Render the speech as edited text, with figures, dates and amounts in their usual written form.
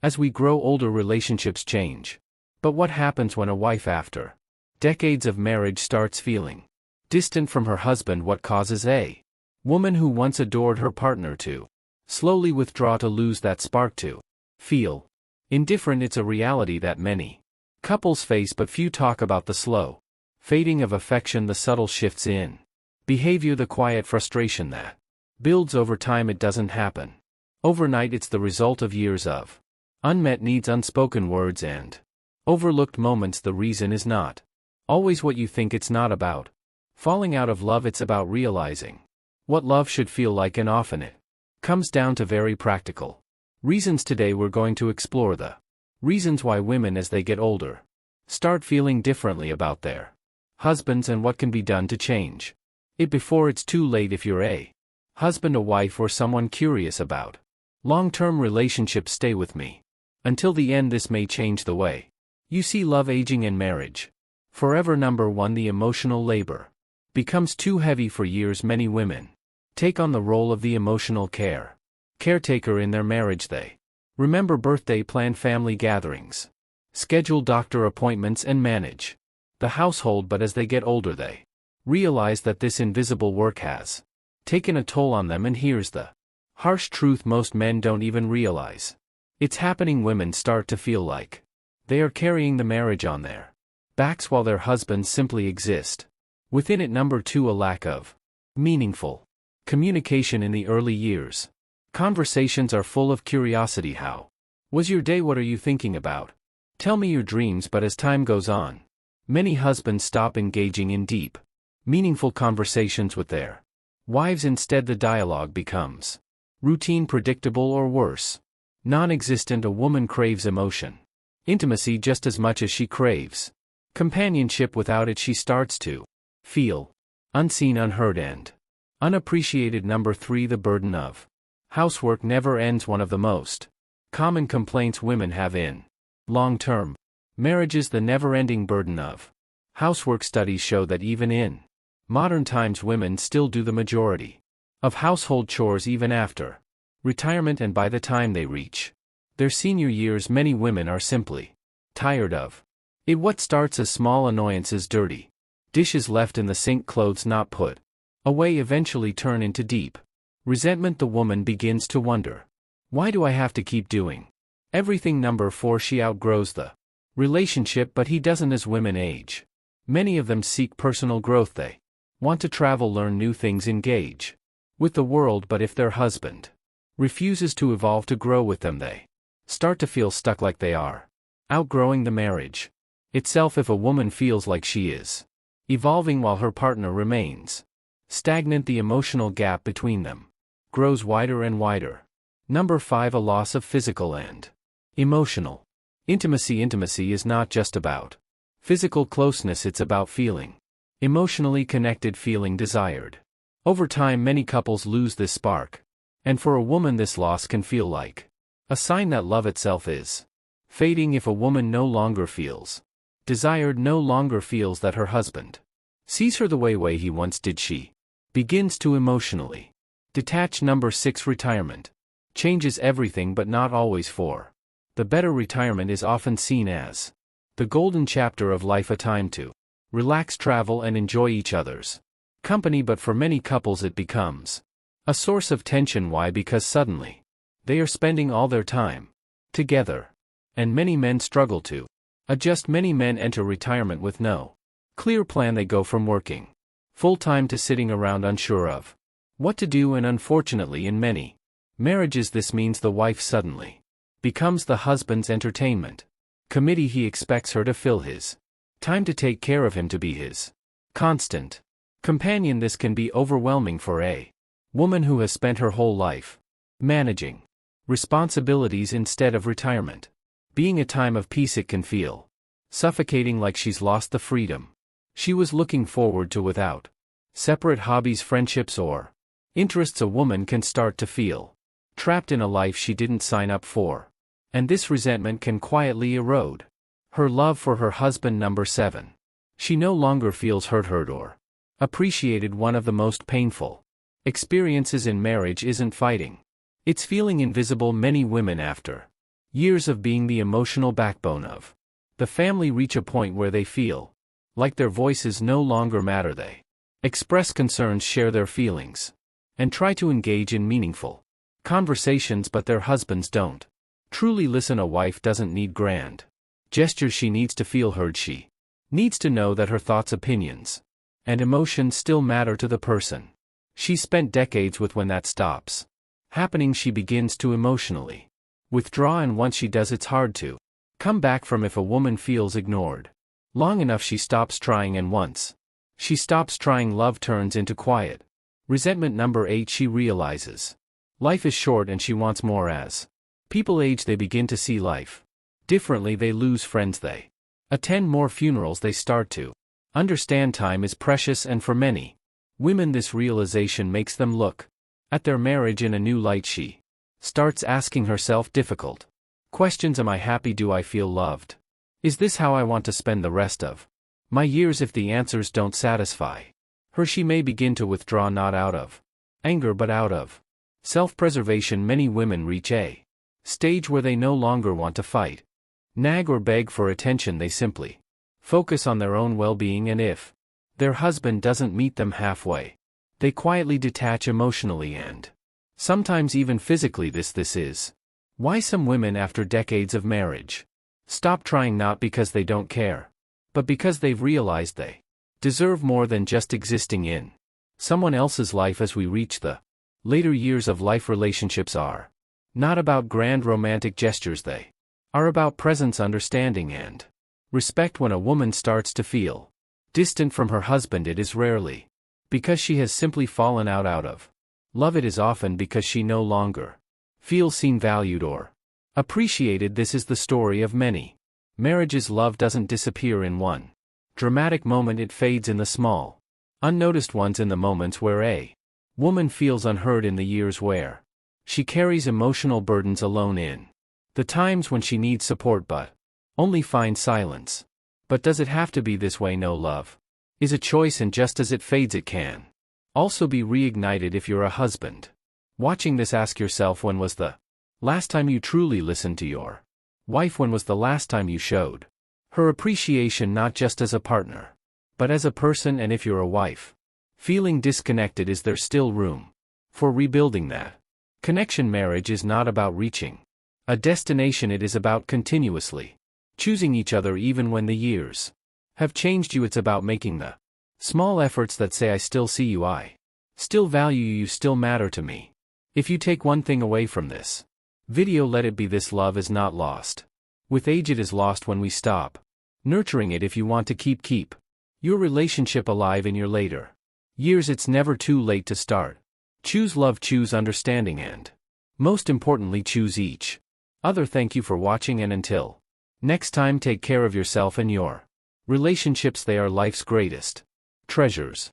As we grow older, relationships change. But what happens when a wife after decades of marriage starts feeling distant from her husband? What causes a woman who once adored her partner to slowly withdraw, to lose that spark, to feel indifferent? It's a reality that many couples face, but few talk about. The slow fading of affection, the subtle shifts in behavior, the quiet frustration that builds over time. It doesn't happen overnight. It's the result of years of unmet needs, unspoken words, and overlooked moments. The reason is not always what you think. It's not about falling out of love, it's about realizing what love should feel like, and often it comes down to very practical reasons. Today we're going to explore the reasons why women, as they get older, start feeling differently about their husbands, and what can be done to change it before it's too late. If you're a husband, a wife, or someone curious about long-term relationships, stay with me until the end. This may change the way you see love, aging, and marriage forever. Number 1, the emotional labor becomes too heavy. For years, many women take on the role of the emotional caretaker in their marriage. They remember birthday, plan family gatherings, schedule doctor appointments, and manage the household. But as they get older, they realize that this invisible work has taken a toll on them. And here's the harsh truth: most men don't even realize it's happening. Women start to feel like they are carrying the marriage on their backs while their husbands simply exist within it. Number 2, a lack of meaningful communication in the early years. Conversations are full of curiosity. How was your day? What are you thinking about? Tell me your dreams. But as time goes on, many husbands stop engaging in deep, meaningful conversations with their wives. Instead, the dialogue becomes routine, predictable, or worse, non-existent. A woman craves emotion, intimacy, just as much as she craves companionship. Without it, she starts to feel unseen, unheard, and unappreciated. Number 3, the burden of housework never ends. One of the most common complaints women have in long-term marriages, the never-ending burden of housework. Studies show that even in modern times, women still do the majority of household chores even after retirement, and by the time they reach their senior years, many women are simply tired of it. What starts as small annoyances, dirty dishes left in the sink, clothes not put away, eventually turn into deep resentment. The woman begins to wonder, why do I have to keep doing everything? Number 4, she outgrows the relationship, but he doesn't. As women age, many of them seek personal growth. They want to travel, learn new things, engage with the world. But if their husband refuses to evolve, to grow with them, they start to feel stuck, like they are outgrowing the marriage itself. If a woman feels like she is evolving while her partner remains stagnant, the emotional gap between them grows wider and wider. Number 5, a loss of physical and emotional intimacy. Intimacy is not just about physical closeness, it's about feeling emotionally connected, feeling desired. Over time, many couples lose this spark, and for a woman, this loss can feel like a sign that love itself is fading. If a woman no longer feels desired, no longer feels that her husband sees her the way he once did, she begins to emotionally detach. Number 6, retirement changes everything, but not always for the better. Retirement is often seen as the golden chapter of life, a time to relax, travel, and enjoy each other's company. But for many couples, it becomes a source of tension. Why? Because suddenly they are spending all their time together, and many men struggle to adjust. Many men enter retirement with no clear plan. They go from working full-time to sitting around unsure of what to do, and unfortunately, in many marriages, this means the wife suddenly becomes the husband's entertainment committee. He expects her to fill his time, to take care of him, to be his constant companion. This can be overwhelming for a woman who has spent her whole life managing responsibilities instead of retirement being a time of peace. It can feel suffocating, like she's lost the freedom she was looking forward to. Without separate hobbies, friendships, or interests, a woman can start to feel trapped in a life she didn't sign up for, and this resentment can quietly erode her love for her husband. Number 7, she no longer feels heard or appreciated. One of the most painful experiences in marriage isn't fighting, it's feeling invisible. Many women, after Years of being the emotional backbone of the family reach a point where they feel like their voices no longer matter. They express concerns, share their feelings, and try to engage in meaningful conversations, but their husbands don't truly listen. A wife doesn't need grand gestures, she needs to feel heard. She needs to know that her thoughts, opinions, and emotions still matter to the person she spent decades with. When that stops happening, she begins to emotionally withdraw, and once she does, it's hard to come back from. If a woman feels ignored long enough, she stops trying, and once she stops trying, love turns into quiet resentment. Number 8, she realizes life is short and she wants more. As people age, they begin to see life differently. They lose friends, they attend more funerals, they start to understand time is precious, and for many women this realization makes them look at their marriage in a new light. She starts asking herself difficult questions. Am I happy? Do I feel loved? Is this how I want to spend the rest of my years? If the answers don't satisfy her, she may begin to withdraw, not out of anger but out of self-preservation. Many women reach a stage where they no longer want to fight, nag, or beg for attention. They simply focus on their own well-being, and if their husband doesn't meet them halfway, they quietly detach emotionally and sometimes even physically. This is why some women, after decades of marriage, stop trying, not because they don't care, but because they've realized they deserve more than just existing in someone else's life. As we reach the later years of life, relationships are not about grand romantic gestures, they are about presence, understanding, and respect. When a woman starts to feel distant from her husband, it is rarely because she has simply fallen out of love. It is often because she no longer feels seen, valued, or appreciated. This is the story of many marriages. Love doesn't disappear in one dramatic moment, it fades in the small, unnoticed ones, in the moments where a woman feels unheard, in the years where she carries emotional burdens alone, in the times when she needs support but only finds silence. But does it have to be this way? No, love is a choice, and just as it fades, it can also be reignited. If you're a husband watching this, ask yourself, when was the last time you truly listened to your wife? When was the last time you showed her appreciation, not just as a partner, but as a person? And if you're a wife feeling disconnected, is there still room for rebuilding that connection? Marriage is not about reaching a destination, it is about continuously choosing each other even when the years have changed you. It's about making the small efforts that say, I still see you, I still value you, you still matter to me. If you take one thing away from this video, let it be this: love is not lost with age, it is lost when we stop nurturing it. If you want to keep your relationship alive in your later years, it's never too late to start. Choose love, choose understanding, and most importantly, choose each other. Thank you for watching, and until next time, take care of yourself and your relationships. They are life's greatest treasures.